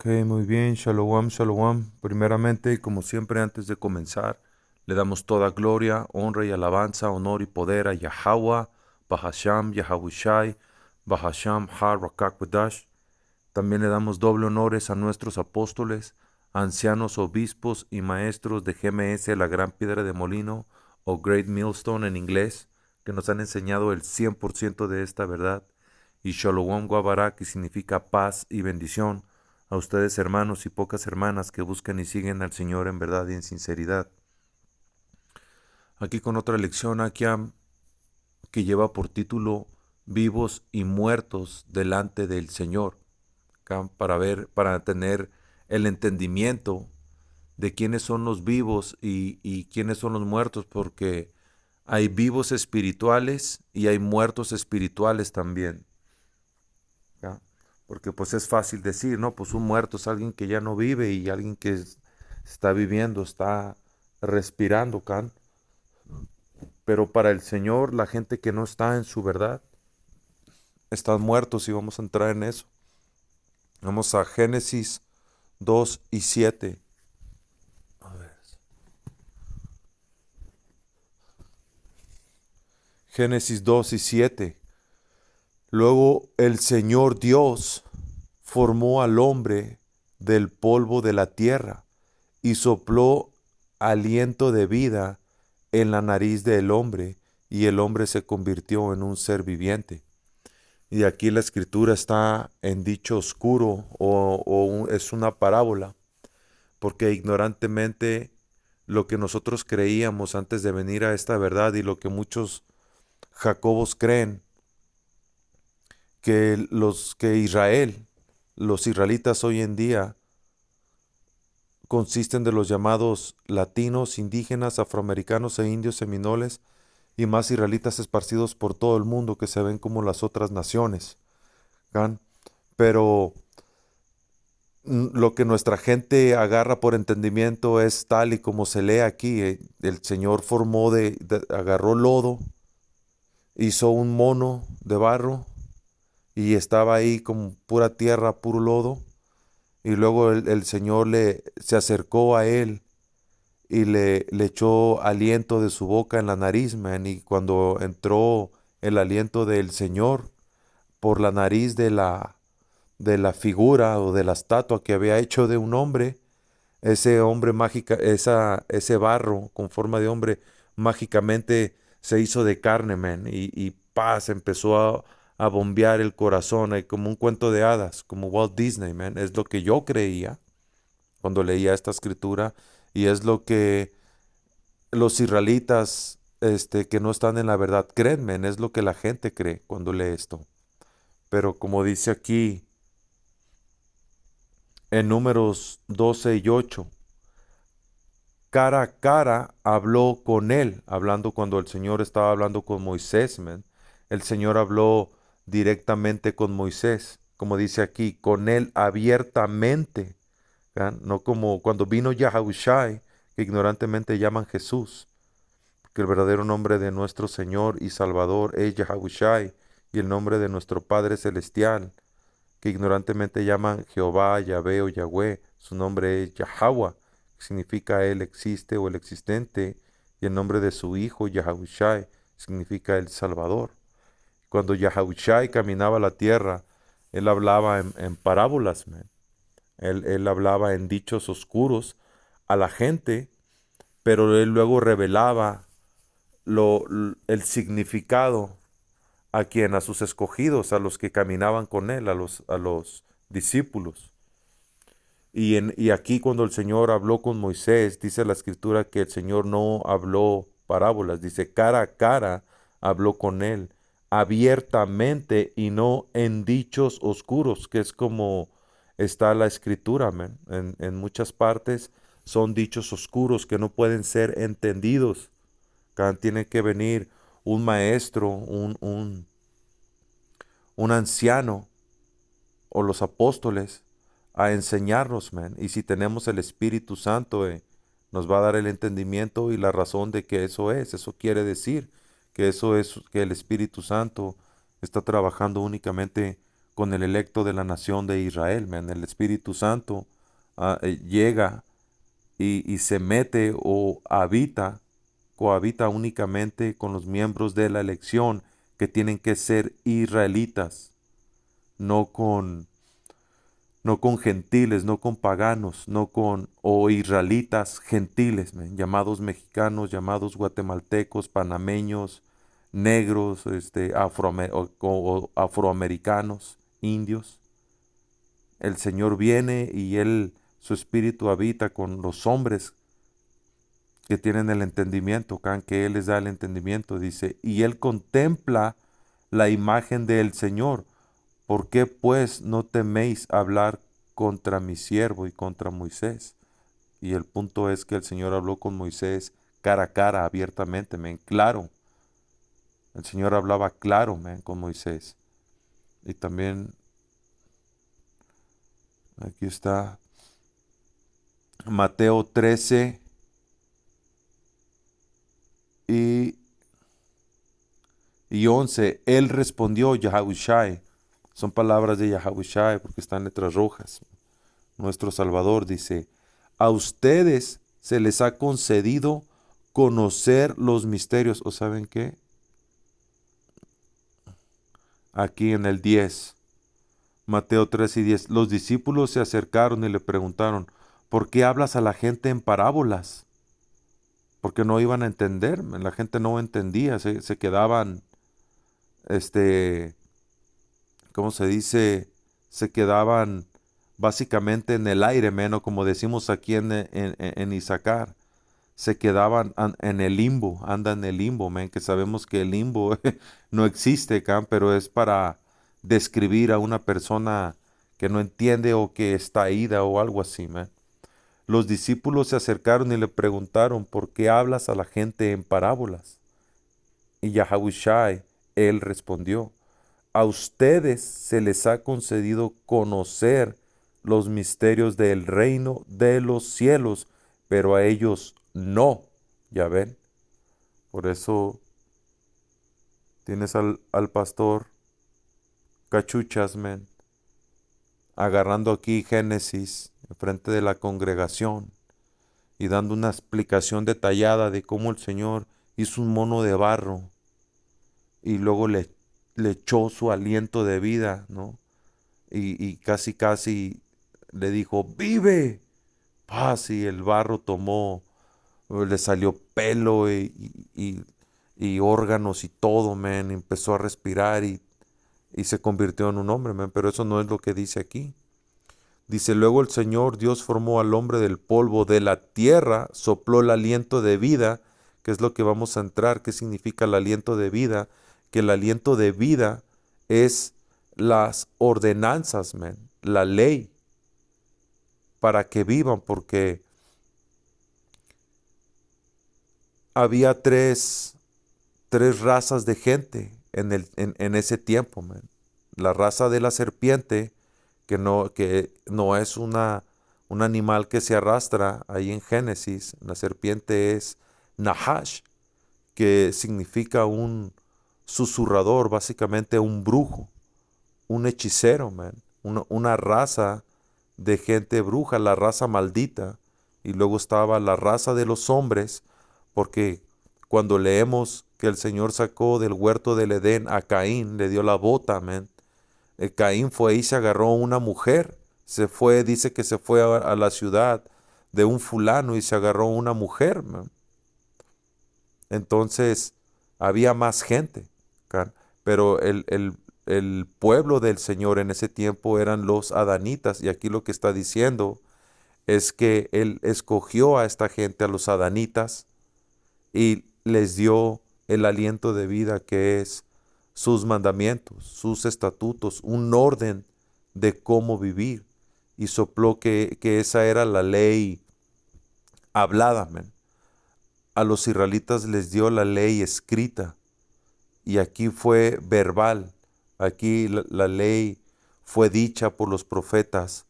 Ok, muy bien, Shalom, Shalom. Primeramente, y como siempre, antes de comenzar, le damos toda gloria, honra y alabanza, honor y poder a Yahweh, Bahasham, Yahavushai, Bahasham, Har Rakakwadash. También le damos doble honores a nuestros apóstoles, ancianos, obispos y maestros de GMS, la Gran Piedra de Molino, o Great Millstone en inglés, que nos han enseñado el 100% de esta verdad. Y Shalom Guabará, que significa paz y bendición, a ustedes hermanos y pocas hermanas que buscan y siguen al Señor en verdad y en sinceridad. Aquí con otra lección, Akiam, que lleva por título Vivos y muertos delante del Señor, para tener el entendimiento de quiénes son los vivos y quiénes son los muertos, porque hay vivos espirituales y hay muertos espirituales también. ¿Ya? Porque pues es fácil decir, ¿no? Pues un muerto es alguien que ya no vive y alguien que está viviendo, está respirando, ¿can? Pero para el Señor, la gente que no está en su verdad, están muertos y vamos a entrar en eso. Vamos a Génesis 2 y 7. A ver. Génesis 2 y 7. Luego el Señor Dios formó al hombre del polvo de la tierra y sopló aliento de vida en la nariz del hombre, y el hombre se convirtió en un ser viviente. Y aquí la escritura está en dicho oscuro o es una parábola, porque ignorantemente lo que nosotros creíamos antes de venir a esta verdad y lo que muchos Jacobos creen, que Israel, los israelitas hoy en día, consisten de los llamados latinos, indígenas, afroamericanos e indios seminoles y más israelitas esparcidos por todo el mundo que se ven como las otras naciones. ¿Gan? Pero lo que nuestra gente agarra por entendimiento es tal y como se lee aquí. El Señor formó agarró lodo, hizo un mono de barro y estaba ahí como pura tierra, puro lodo. Y luego el Señor se acercó a él y le echó aliento de su boca en la nariz, man. Y cuando entró el aliento del Señor por la nariz de la figura o de la estatua que había hecho de un hombre, ese hombre mágica, ese barro con forma de hombre, mágicamente se hizo de carne, man. Y paz, empezó a bombear el corazón, como un cuento de hadas, como Walt Disney, man. Es lo que yo creía cuando leía esta escritura y es lo que los israelitas que no están en la verdad creen, men, es lo que la gente cree cuando lee esto. Pero como dice aquí en Números 12 y 8, cara a cara habló con él, hablando cuando el Señor estaba hablando con Moisés, men. El Señor habló directamente con Moisés, como dice aquí, con él abiertamente, ¿verdad? No como cuando vino Yahushai, que ignorantemente llaman Jesús, que el verdadero nombre de nuestro Señor y Salvador es Yahushai, y el nombre de nuestro Padre Celestial, que ignorantemente llaman Jehová, Yahvé o Yahweh, su nombre es Yahweh, que significa Él existe o el existente, y el nombre de su Hijo, Yahushai, significa el Salvador. Cuando Yahushai caminaba la tierra, Él hablaba en parábolas, man. Él hablaba en dichos oscuros a la gente, pero Él luego revelaba el significado a sus escogidos, a los que caminaban con él, a los discípulos. Y aquí cuando el Señor habló con Moisés, dice la escritura que el Señor no habló parábolas, dice cara a cara habló con él, abiertamente y no en dichos oscuros, que es como está la escritura, man. En muchas partes son dichos oscuros que no pueden ser entendidos. Tiene que venir un maestro, un anciano o los apóstoles a enseñarnos, man. Y si tenemos el Espíritu Santo, nos va a dar el entendimiento y la razón de que eso es. Eso quiere decir que eso es que el Espíritu Santo está trabajando únicamente con el electo de la nación de Israel, man. El Espíritu Santo llega y se mete o cohabita únicamente con los miembros de la elección que tienen que ser israelitas, no con, no con gentiles, no con paganos, no con, o israelitas gentiles, man, llamados mexicanos, llamados guatemaltecos, panameños, negros, o afroamericanos, indios. El Señor viene y su espíritu habita con los hombres que tienen el entendimiento, que Él les da el entendimiento, dice, y Él contempla la imagen del Señor. ¿Por qué pues no teméis hablar contra mi siervo y contra Moisés? Y el punto es que el Señor habló con Moisés cara a cara, abiertamente, men, claro. El Señor hablaba claro, men, con Moisés. Y también aquí está Mateo 13 y 11. Él respondió, Yahushai. Son palabras de Yahushai porque están letras rojas. Nuestro Salvador dice, a ustedes se les ha concedido conocer los misterios. ¿O saben qué? Aquí en el 10, Mateo 3 y 10, los discípulos se acercaron y le preguntaron, ¿por qué hablas a la gente en parábolas? Porque no iban a entender, la gente no entendía, se quedaban, este, ¿cómo se dice? Se quedaban básicamente en el aire, menos como decimos aquí en Isaacar. Se quedaban en el limbo, anda en el limbo, men, que sabemos que el limbo no existe, pero es para describir a una persona que no entiende o que está ida o algo así, men. Los discípulos se acercaron y le preguntaron, ¿por qué hablas a la gente en parábolas? Y Yahushai, él respondió, a ustedes se les ha concedido conocer los misterios del reino de los cielos, pero a ellos no. Ya ven, por eso tienes al pastor Cachuchas, men, agarrando aquí Génesis enfrente de la congregación y dando una explicación detallada de cómo el Señor hizo un mono de barro y luego le echó su aliento de vida, ¿no? Y casi, casi le dijo, vive. Paz, y el barro tomó, le salió pelo y órganos y todo, men. Empezó a respirar y se convirtió en un hombre, men. Pero eso no es lo que dice aquí. Dice, luego el Señor Dios formó al hombre del polvo de la tierra, sopló el aliento de vida, que es lo que vamos a entrar, qué significa el aliento de vida, que el aliento de vida es las ordenanzas, men, la ley, para que vivan, porque había tres razas de gente en ese tiempo, man. La raza de la serpiente, que no es un animal que se arrastra ahí en Génesis. La serpiente es Nahash, que significa un susurrador, básicamente un brujo, un hechicero, man. Una raza de gente bruja, la raza maldita. Y luego estaba la raza de los hombres, porque cuando leemos que el Señor sacó del huerto del Edén a Caín, le dio la bota, amén. Caín fue y se agarró a una mujer, se fue, dice que se fue a la ciudad de un fulano y se agarró a una mujer, man. Entonces había más gente, pero el pueblo del Señor en ese tiempo eran los adanitas, y aquí lo que está diciendo es que Él escogió a esta gente, a los adanitas, y les dio el aliento de vida que es sus mandamientos, sus estatutos, un orden de cómo vivir. Y sopló que esa era la ley hablada, men. A los israelitas les dio la ley escrita y aquí fue verbal. Aquí la ley fue dicha por los profetas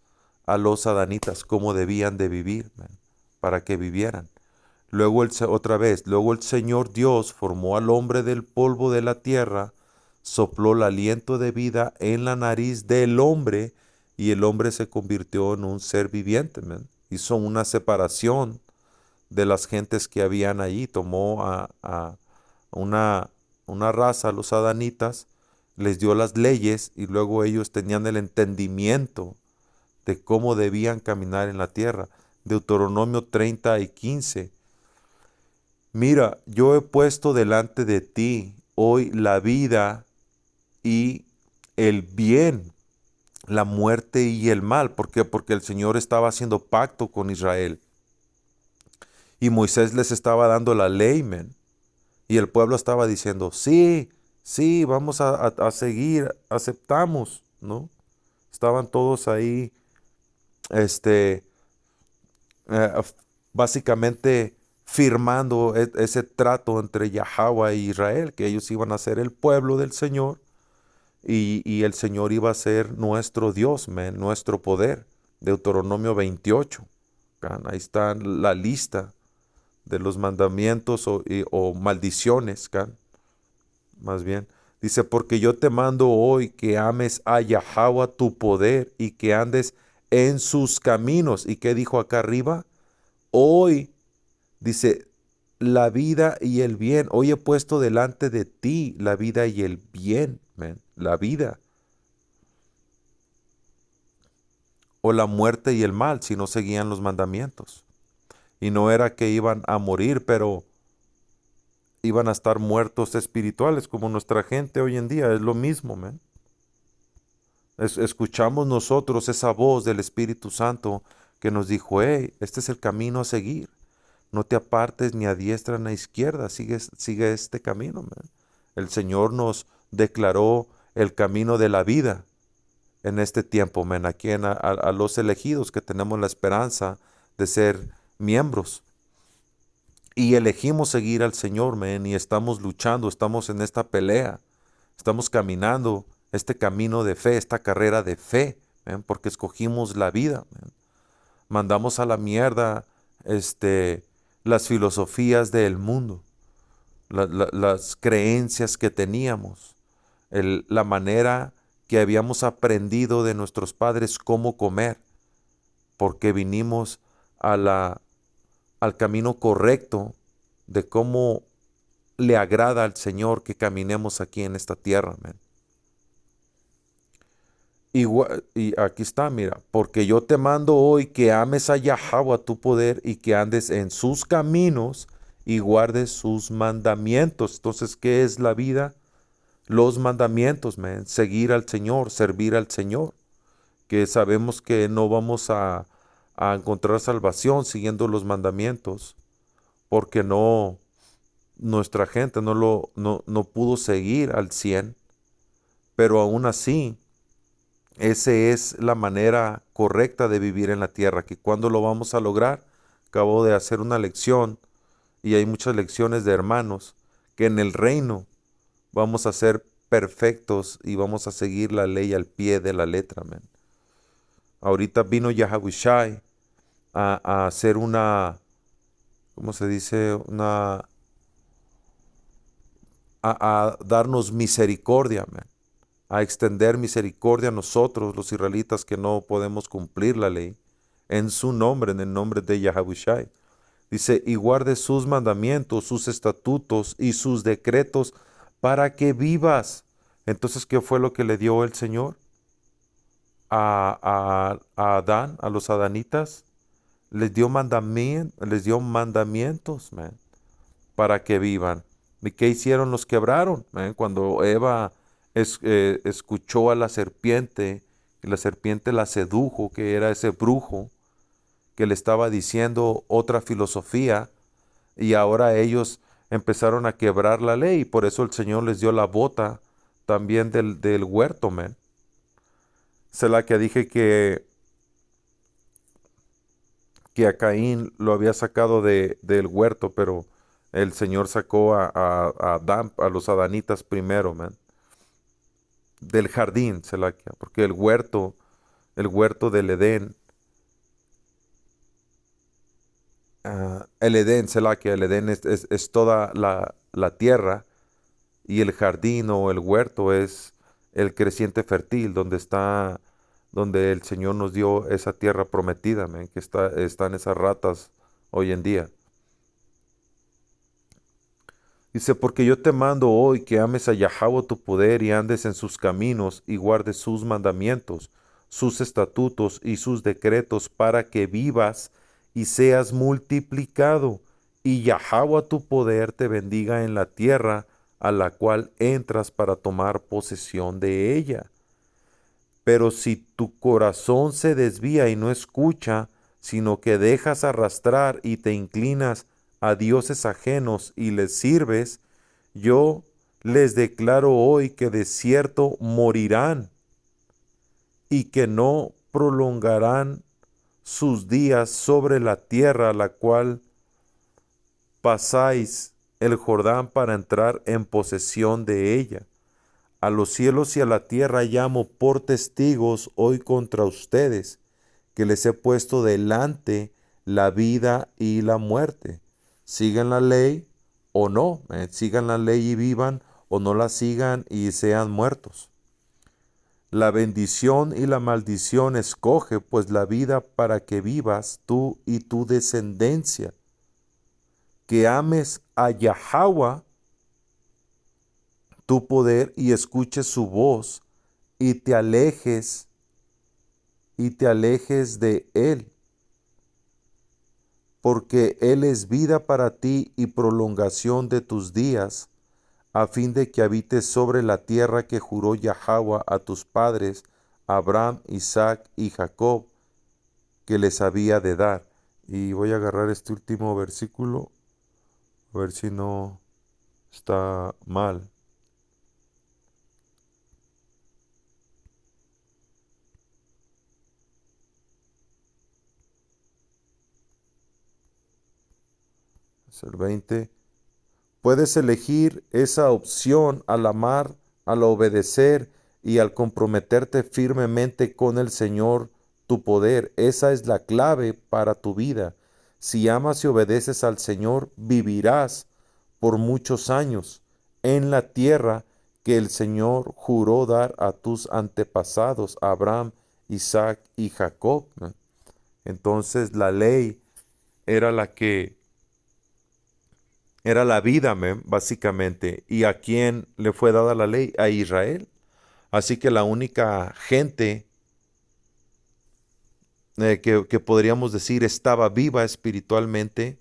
a los adanitas cómo debían de vivir, men, para que vivieran. Luego otra vez, luego el Señor Dios formó al hombre del polvo de la tierra, sopló el aliento de vida en la nariz del hombre y el hombre se convirtió en un ser viviente, man. Hizo una separación de las gentes que habían allí. Tomó a una, una raza, los adanitas, les dio las leyes y luego ellos tenían el entendimiento de cómo debían caminar en la tierra. Deuteronomio 30:15. Mira, yo he puesto delante de ti hoy la vida y el bien, la muerte y el mal. ¿Por qué? Porque el Señor estaba haciendo pacto con Israel. Y Moisés les estaba dando la ley, men. Y el pueblo estaba diciendo, sí, sí, vamos a seguir, aceptamos, ¿no? Estaban todos ahí, este, eh, básicamente firmando ese trato entre Yahweh e Israel, que ellos iban a ser el pueblo del Señor y el Señor iba a ser nuestro Dios, man, nuestro poder. Deuteronomio 28. ¿Can? Ahí está la lista de los mandamientos o maldiciones, ¿can? Más bien. Dice, porque yo te mando hoy que ames a Yahweh tu poder y que andes en sus caminos. ¿Y qué dijo acá arriba? Hoy, dice, la vida y el bien. Hoy he puesto delante de ti la vida y el bien, man. La vida. O la muerte y el mal si no seguían los mandamientos. Y no era que iban a morir, pero iban a estar muertos espirituales como nuestra gente hoy en día. Es lo mismo, man. Escuchamos nosotros esa voz del Espíritu Santo que nos dijo, hey, este es el camino a seguir. No te apartes ni a diestra ni a izquierda, sigue este camino, man. El Señor nos declaró el camino de la vida en este tiempo, man, aquí a los elegidos que tenemos la esperanza de ser miembros. Y elegimos seguir al Señor, man, y estamos luchando, estamos en esta pelea, estamos caminando este camino de fe, esta carrera de fe, man, porque escogimos la vida, man. Mandamos a la mierda las filosofías del mundo, las creencias que teníamos, la manera que habíamos aprendido de nuestros padres cómo comer, porque vinimos a al camino correcto de cómo le agrada al Señor que caminemos aquí en esta tierra, man. Y aquí está, mira, porque yo te mando hoy que ames a Yahweh tu poder y que andes en sus caminos y guardes sus mandamientos. Entonces, ¿qué es la vida? Los mandamientos, man. Seguir al Señor, servir al Señor. Que sabemos que no vamos a encontrar salvación siguiendo los mandamientos, porque nuestra gente no pudo seguir al 100, pero aún así, esa es la manera correcta de vivir en la tierra, que cuando lo vamos a lograr, acabo de hacer una lección, y hay muchas lecciones de hermanos, que en el reino vamos a ser perfectos y vamos a seguir la ley al pie de la letra, man. Ahorita vino Yahawashi a hacer ¿cómo se dice? A darnos misericordia, man. A extender misericordia a nosotros, los israelitas, que no podemos cumplir la ley, en su nombre, en el nombre de Yahawashi. Dice, y guarde sus mandamientos, sus estatutos y sus decretos para que vivas. Entonces, ¿qué fue lo que le dio el Señor a Adán, a los adanitas? Les dio mandamientos, man, para que vivan. ¿Y qué hicieron? Los quebraron, man. Cuando Eva escuchó a la serpiente y la serpiente la sedujo, que era ese brujo que le estaba diciendo otra filosofía, y ahora ellos empezaron a quebrar la ley, y por eso el Señor les dio la bota también del huerto, man. Se la que dije que a Caín lo había sacado del huerto, pero el Señor sacó a Adán, a los adanitas primero, man, del jardín, porque el huerto del Edén, el Edén, el Edén es toda la tierra, y el jardín o el huerto es el creciente fértil donde el Señor nos dio esa tierra prometida, men, que están esas ratas hoy en día. Dice, porque yo te mando hoy que ames a Yahweh tu poder y andes en sus caminos y guardes sus mandamientos, sus estatutos y sus decretos para que vivas y seas multiplicado y Yahweh tu poder te bendiga en la tierra a la cual entras para tomar posesión de ella. Pero si tu corazón se desvía y no escucha, sino que dejas arrastrar y te inclinas a dioses ajenos y les sirves, yo les declaro hoy que de cierto morirán y que no prolongarán sus días sobre la tierra a la cual pasáis el Jordán para entrar en posesión de ella. A los cielos y a la tierra llamo por testigos hoy contra ustedes, que les he puesto delante la vida y la muerte. Sigan la ley o no, sigan la ley y vivan, o no la sigan y sean muertos. La bendición y la maldición escoge, pues la vida para que vivas tú y tu descendencia, que ames a Yahweh tu poder y escuches su voz y te alejes de él, porque él es vida para ti y prolongación de tus días, a fin de que habites sobre la tierra que juró Yahweh a tus padres, Abraham, Isaac y Jacob, que les había de dar. Y voy a agarrar este último versículo, a ver si no está mal. Es el 20. Puedes elegir esa opción al amar, al obedecer y al comprometerte firmemente con el Señor, tu poder. Esa es la clave para tu vida. Si amas y obedeces al Señor, vivirás por muchos años en la tierra que el Señor juró dar a tus antepasados, Abraham, Isaac y Jacob, ¿no? Entonces la ley era la que era la vida, básicamente. ¿Y a quién le fue dada la ley? A Israel. Así que la única gente que podríamos decir estaba viva espiritualmente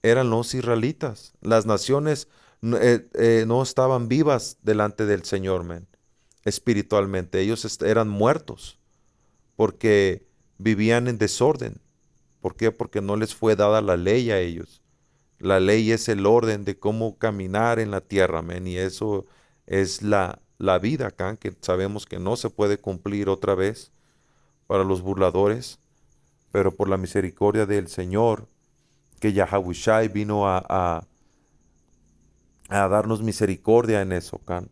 eran los israelitas. Las naciones no estaban vivas delante del Señor, espiritualmente. Ellos eran muertos porque vivían en desorden. ¿Por qué? Porque no les fue dada la ley a ellos. La ley es el orden de cómo caminar en la tierra, men, y eso es la vida acá, que sabemos que no se puede cumplir otra vez para los burladores, pero por la misericordia del Señor, que Yahawashi vino a darnos misericordia en eso, acá,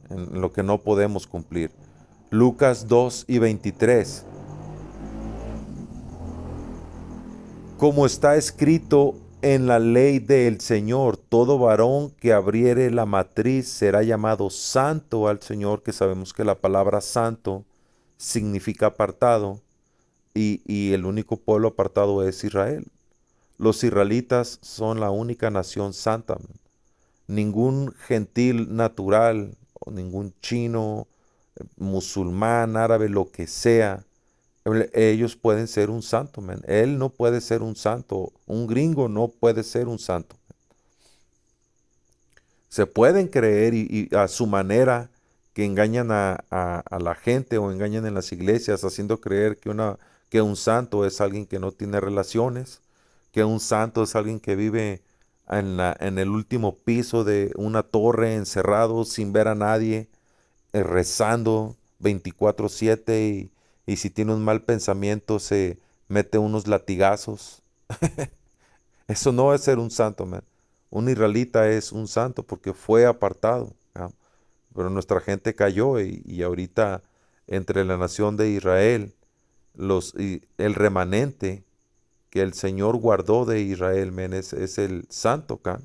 en lo que no podemos cumplir. Lucas 2:23. Como está escrito en la ley del Señor, todo varón que abriere la matriz será llamado santo al Señor, que sabemos que la palabra santo significa apartado, y el único pueblo apartado es Israel. Los israelitas son la única nación santa. Ningún gentil natural, o ningún chino, musulmán, árabe, lo que sea, ellos pueden ser un santo, man. Él no puede ser un santo. Un gringo no puede ser un santo. Se pueden creer y a su manera que engañan a la gente o engañan en las iglesias haciendo creer que un santo es alguien que no tiene relaciones, que un santo es alguien que vive en el último piso de una torre encerrado sin ver a nadie, rezando 24/7 y si tiene un mal pensamiento se mete unos latigazos. Eso no es ser un santo, man. Un israelita es un santo porque fue apartado, ¿ya? Pero nuestra gente cayó y ahorita entre la nación de Israel, el remanente que el Señor guardó de Israel, man, es el santo, ¿ca?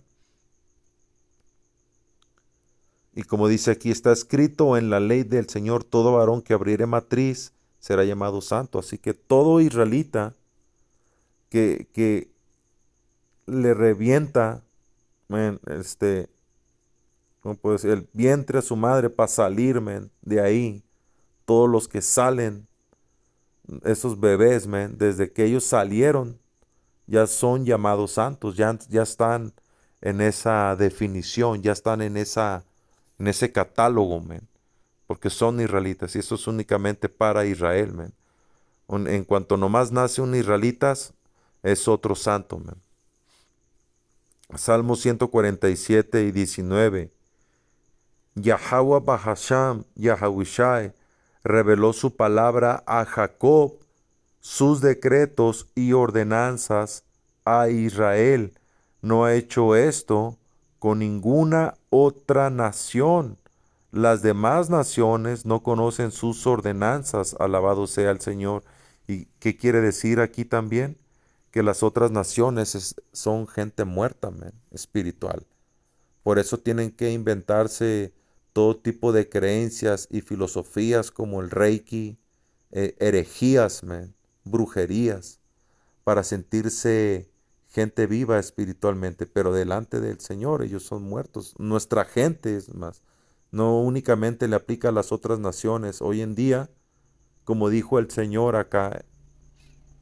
Y como dice aquí, está escrito en la ley del Señor, todo varón que abriere matriz será llamado santo. Así que todo israelita que le revienta, men, ¿cómo puedo decir? El vientre a su madre para salir, men, de ahí. Todos los que salen, esos bebés, men, desde que ellos salieron, ya son llamados santos, ya están en esa definición, ya están en ese catálogo, men, porque son israelitas y eso es únicamente para Israel, men. En cuanto nomás nace un israelitas, es otro santo, men. Salmo 147 y 19. Yahweh Bahasham, Yahwishai, reveló su palabra a Jacob, sus decretos y ordenanzas a Israel. No ha hecho esto con ninguna otra nación. Las demás naciones no conocen sus ordenanzas. Alabado sea el Señor. ¿Y qué quiere decir aquí también? Que las otras naciones son gente muerta, man, espiritual. Por eso tienen que inventarse todo tipo de creencias y filosofías como el Reiki, herejías, man, brujerías, para sentirse gente viva espiritualmente, pero delante del Señor ellos son muertos. Nuestra gente es más, no únicamente le aplica a las otras naciones. Hoy en día, como dijo el Señor acá,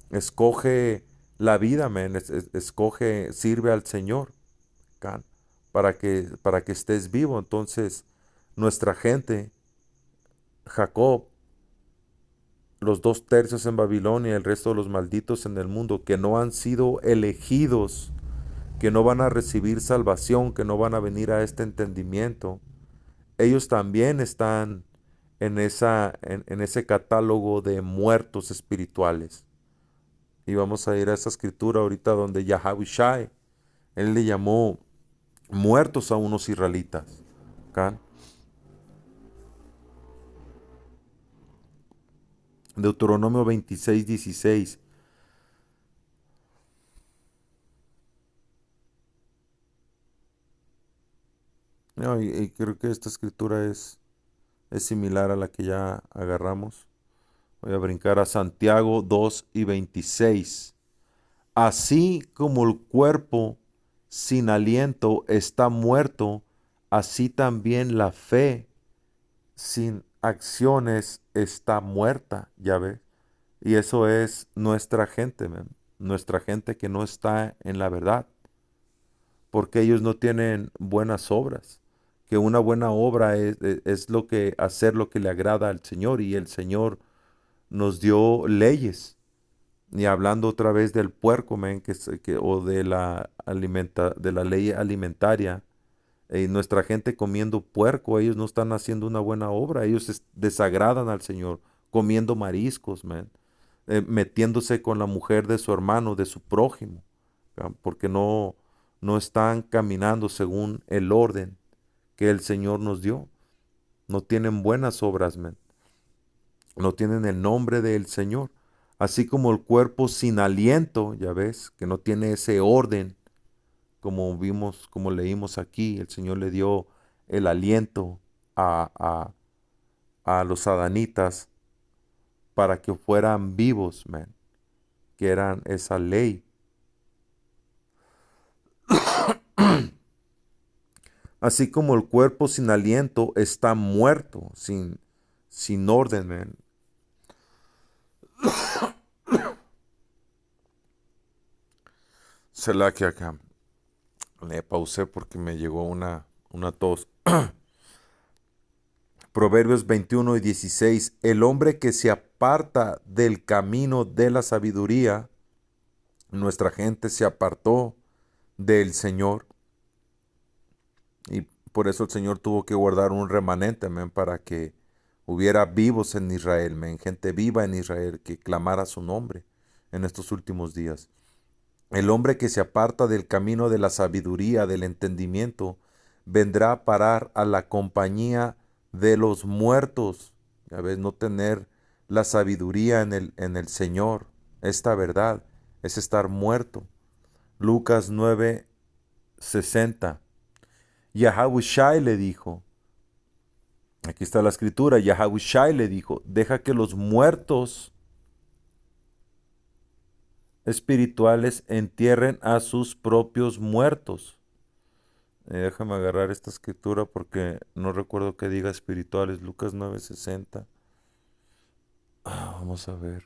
escoge la vida, man, escoge, sirve al Señor, can, para que estés vivo. Entonces, nuestra gente, Jacob, los 2 tercios en Babilonia, el resto de los malditos en el mundo, que no han sido elegidos, que no van a recibir salvación, que no van a venir a este entendimiento, ellos también están en ese catálogo de muertos espirituales. Y vamos a ir a esa escritura ahorita donde Yahweh él le llamó muertos a unos israelitas. ¿Ok? Deuteronomio 26:16. No, y creo que esta escritura es similar a la que ya agarramos. Voy a brincar a Santiago 2:26. Así como el cuerpo sin aliento está muerto, así también la fe sin acciones está muerta, ya ves. Y eso es nuestra gente, man. Nuestra gente que no está en la verdad, porque ellos no tienen buenas obras. Que una buena obra es lo que hacer lo que le agrada al Señor, y el Señor nos dio leyes. Y hablando otra vez del puerco, men, o de de la ley alimentaria, nuestra gente comiendo puerco, ellos no están haciendo una buena obra, ellos desagradan al Señor, comiendo mariscos, men, metiéndose con la mujer de su hermano, de su prójimo, porque no están caminando según el orden que el Señor nos dio. No tienen buenas obras, men. No tienen el nombre del Señor. Así como el cuerpo sin aliento, ya ves, que no tiene ese orden, como vimos, como leímos aquí, el Señor le dio el aliento a los adanitas para que fueran vivos, man, que eran esa ley. Así como el cuerpo sin aliento está muerto, sin orden, man. Será que acá le pausé porque me llegó una tos. Proverbios 21:16. El hombre que se aparta del camino de la sabiduría, nuestra gente se apartó del Señor. Y por eso el Señor tuvo que guardar un remanente, men, para que hubiera vivos en Israel, men, gente viva en Israel que clamara su nombre en estos últimos días. El hombre que se aparta del camino de la sabiduría, del entendimiento, vendrá a parar a la compañía de los muertos. Ya ves, no tener la sabiduría en el Señor, esta verdad, es estar muerto. Lucas 9:60. Yahushai le dijo, Aquí está la escritura. Yahawashi le dijo, deja que los muertos espirituales entierren a sus propios muertos. Déjame agarrar esta escritura porque no recuerdo que diga espirituales. Lucas 9:60. Vamos a ver.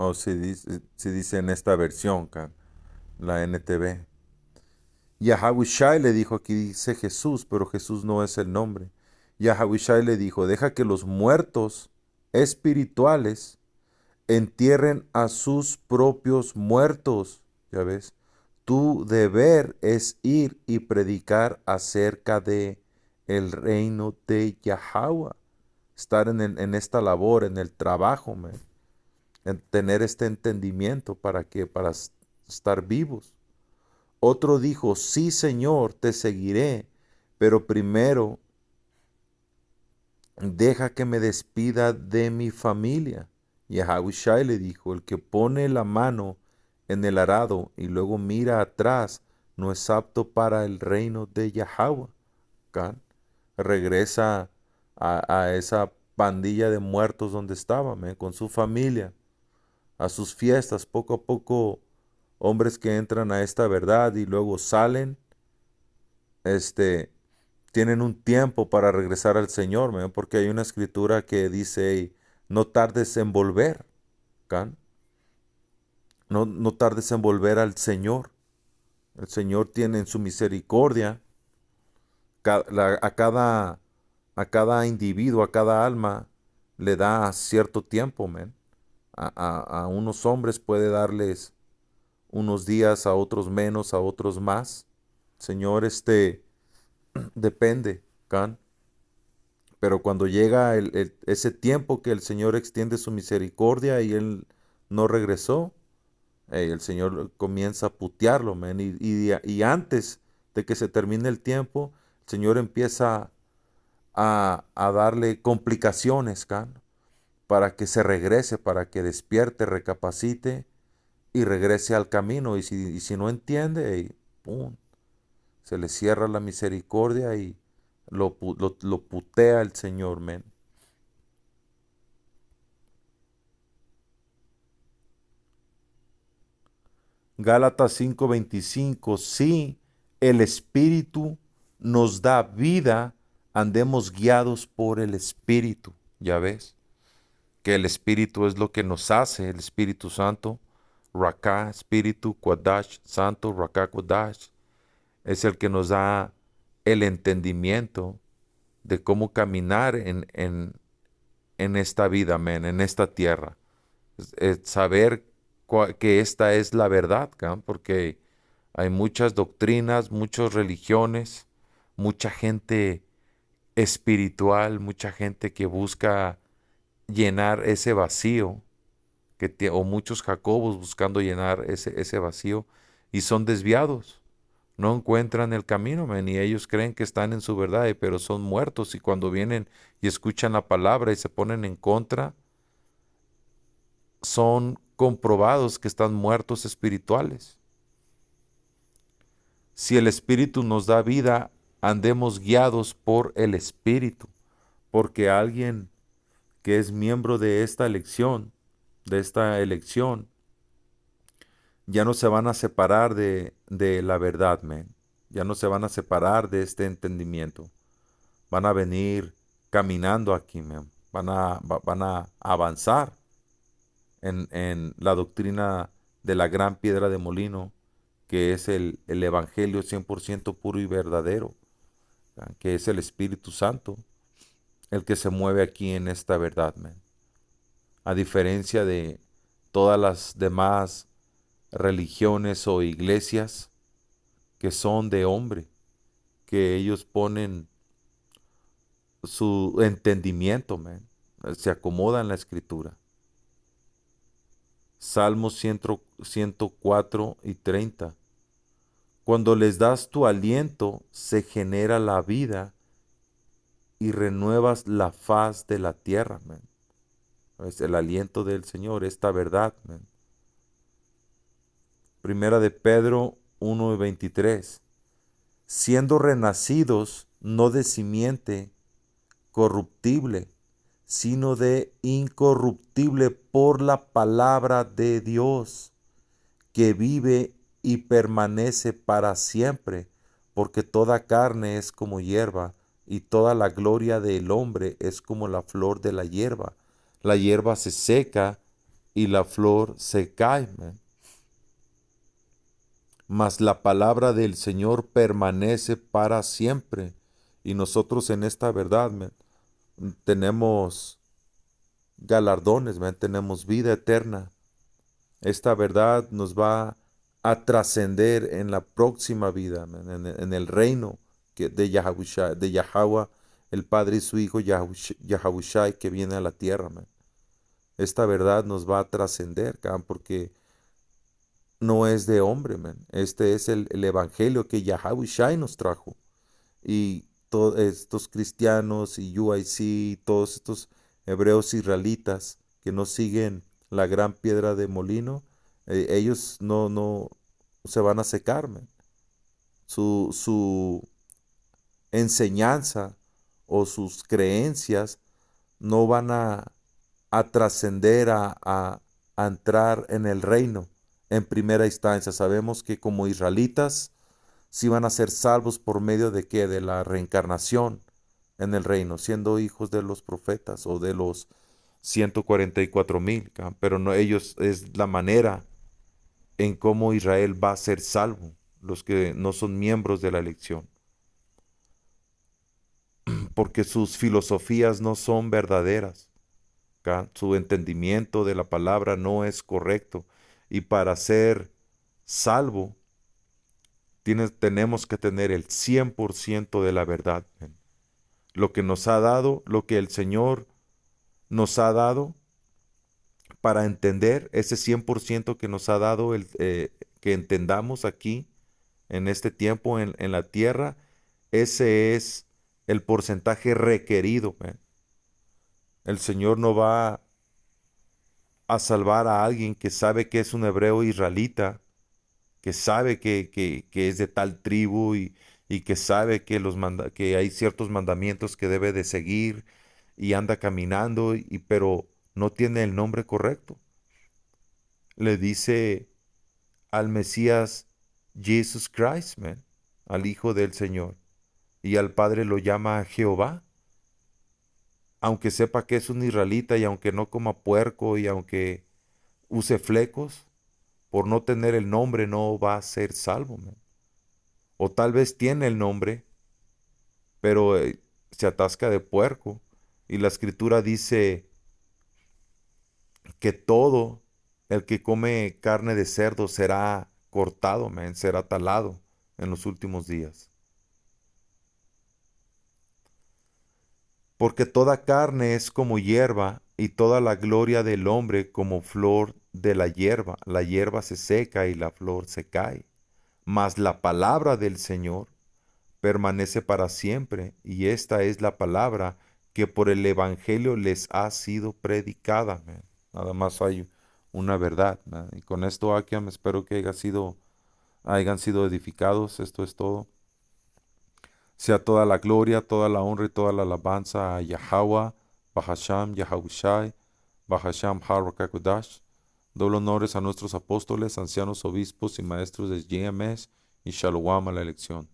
Oh, sí dice en esta versión, la NTV. Yahawashi le dijo, aquí dice Jesús, pero Jesús no es el nombre. Yahawashi le dijo, deja que los muertos espirituales entierren a sus propios muertos. Ya ves, tu deber es ir y predicar acerca de el reino de Yahweh. Estar en esta labor, en el trabajo, man, en tener este entendimiento para estar vivos. Otro dijo, sí, Señor, te seguiré, pero primero deja que me despida de mi familia. Y Ahushai le dijo, el que pone la mano en el arado y luego mira atrás, no es apto para el reino de Yahweh. Can. Regresa a esa pandilla de muertos donde estaba, man, con su familia, a sus fiestas, poco a poco, hombres que entran a esta verdad y luego salen, este, tienen un tiempo para regresar al Señor, man, porque hay una escritura que dice, "Hey, no tardes en volver, can. No tardes en volver al Señor. El Señor tiene en su misericordia a cada individuo, a cada alma, le da cierto tiempo, man. A unos hombres puede darles unos días, a otros menos, a otros más. Señor, depende, can. Pero cuando llega ese tiempo que el Señor extiende su misericordia y Él no regresó, el Señor comienza a putearlo, man. Y antes de que se termine el tiempo, el Señor empieza a darle complicaciones, can, para que se regrese, para que despierte, recapacite y regrese al camino. Y si no entiende, ¡pum!, se le cierra la misericordia y lo putea el Señor, men. Gálatas 5:25, si el Espíritu nos da vida, andemos guiados por el Espíritu. Ya ves, que el Espíritu es lo que nos hace, el Espíritu Santo. Raká, Espíritu, Quadash, Santo, Raká, Quadash, es el que nos da el entendimiento de cómo caminar en esta vida, men, en esta tierra. Saber que esta es la verdad, ¿can? Porque hay muchas doctrinas, muchas religiones, mucha gente espiritual, mucha gente que busca llenar ese vacío, o muchos Jacobos buscando llenar ese vacío y son desviados. No encuentran el camino, men, y ellos creen que están en su verdad, pero son muertos. Y cuando vienen y escuchan la palabra y se ponen en contra, son comprobados que están muertos espirituales. Si el Espíritu nos da vida, andemos guiados por el Espíritu, porque alguien que es miembro de esta elección, ya no se van a separar de la verdad, men. Ya no se van a separar de este entendimiento. Van a venir caminando aquí, men. Van a avanzar en la doctrina de la gran piedra de molino, que es el Evangelio 100% puro y verdadero, ¿verdad? Que es el Espíritu Santo, el que se mueve aquí en esta verdad, men. A diferencia de todas las demás religiones o iglesias que son de hombre, que ellos ponen su entendimiento, man, se acomoda en la escritura. Salmos 104:30. Cuando les das tu aliento, se genera la vida y renuevas la faz de la tierra, man. Es el aliento del Señor, esta verdad, man. Primera de Pedro 1:23. Siendo renacidos no de simiente corruptible, sino de incorruptible por la palabra de Dios, que vive y permanece para siempre, porque toda carne es como hierba, y toda la gloria del hombre es como la flor de la hierba. La hierba se seca y la flor se cae, man. Mas la palabra del Señor permanece para siempre. Y nosotros en esta verdad, man, tenemos galardones, man, tenemos vida eterna. Esta verdad nos va a trascender en la próxima vida, man, en el reino de Yahushua, de Yahweh, el Padre y su Hijo Yahushai que viene a la tierra, man. Esta verdad nos va a trascender, man, porque no es de hombre, man. Este es el evangelio que Yahushai nos trajo. Y todos estos cristianos y UIC, todos estos hebreos israelitas que no siguen la gran piedra de molino, ellos no se van a secar, man. Su enseñanza o sus creencias no van a trascender a entrar en el reino en primera instancia. Sabemos que como israelitas si van a ser salvos por medio de qué, de la reencarnación en el reino, siendo hijos de los profetas o de los 144,000, pero no ellos es la manera en cómo Israel va a ser salvo, los que no son miembros de la elección, porque sus filosofías no son verdaderas, su entendimiento de la palabra no es correcto, y para ser salvo tenemos que tener el 100% de la verdad. Lo que nos ha dado, lo que el Señor nos ha dado para entender ese 100% que nos ha dado, que entendamos aquí en este tiempo en la tierra, ese es el porcentaje requerido, man. El Señor no va a salvar a alguien que sabe que es un hebreo israelita, que sabe que es de tal tribu y que sabe que hay ciertos mandamientos que debe de seguir y anda caminando, pero no tiene el nombre correcto. Le dice al Mesías Jesus Christ, man, al Hijo del Señor, y al Padre lo llama Jehová, aunque sepa que es un israelita y aunque no coma puerco y aunque use flecos, por no tener el nombre no va a ser salvo, man. O tal vez tiene el nombre, pero se atasca de puerco. Y la escritura dice que todo el que come carne de cerdo será cortado, man, será talado en los últimos días. Porque toda carne es como hierba y toda la gloria del hombre como flor de la hierba. La hierba se seca y la flor se cae. Mas la palabra del Señor permanece para siempre, y esta es la palabra que por el Evangelio les ha sido predicada, man. Nada más hay una verdad, man. Y con esto, Akiam, espero que hayan sido edificados. Esto es todo. Sea toda la gloria, toda la honra y toda la alabanza a Yahweh, Bahasham, Yahushai, Bahasham Harakakudash. Doble honores a nuestros apóstoles, ancianos, obispos y maestros de GMS y Shalom a la elección.